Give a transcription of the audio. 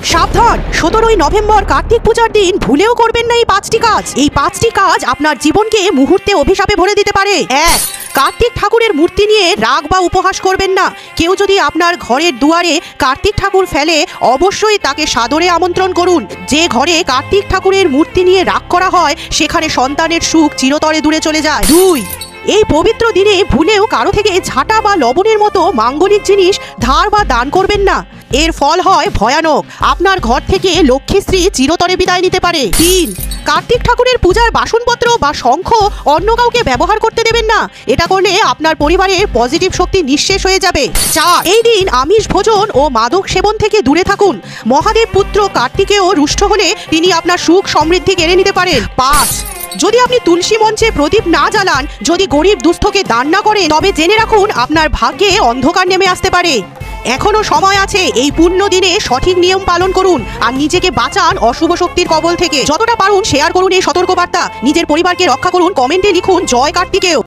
সাবধান, 17ই নভেম্বর কার্তিক পূজার দিন ভুলেও করবেন না এই 5টি কাজ। এই 5টি কাজ আপনার জীবনকে মুহূর্তে অভিশাপে ভরে দিতে পারে। 1. কার্তিক ঠাকুরের মূর্তি নিয়ে রাগ বা উপহাস করবেন না। কেউ যদি আপনার ঘরের দুয়ারে কার্তিক ঠাকুর ফেলে, অবশ্যই তাকে সাদরে আমন্ত্রণ করুন। যে ঘরে কার্তিক ঠাকুরের মূর্তি নিয়ে রাগ করা হয়, সেখানে সন্তানের সুখ চিরতরে দূরে চলে যায়। 2. এই পবিত্র দিনে ভুলেও কারো থেকে ঝাঁটা বা লবণের মতো মাঙ্গলিক জিনিস ধার বা দান করবেন না। এর ফল হয় ভয়ানক। আপনার ঘর থেকে লক্ষ্মীশ্রী চিরতরে বিদায় নিতে পারে। 3. কার্তিক ঠাকুরের পূজার বাসনপত্র বা শঙ্খ অন্য কাউকে ব্যবহার করতে দেবেন না। এটা করলে আপনার পরিবারের পজিটিভ শক্তি নিঃশেষ হয়ে যাবে। 4. এই দিন আমিষ ভোজন ও মাদক সেবন থেকে দূরে থাকুন। মহাদেব পুত্র কার্তিকেয় রুষ্ট হলে তিনি আপনার সুখ সমৃদ্ধি কেড়ে নিতে পারেন। 5. যদি আপনি তুলসী মঞ্চে প্রদীপ না জ্বালান, যদি গরিব দুস্থকে দান না করেন, তবে জেনে রাখুন আপনার ভাগ্যে অন্ধকার নেমে আসতে পারে। এখনো সময় আছে। এই পুণ্য দিনে সঠিক নিয়ম পালন করুন আর নিজেকে বাঁচান অশুভ শক্তির কবল থেকে। যতটা পারুন শেয়ার করুন এই সতর্কবার্তা। নিজের পরিবারকে রক্ষা করুন। কমেন্টে লিখুন জয় কার্তিকেয়।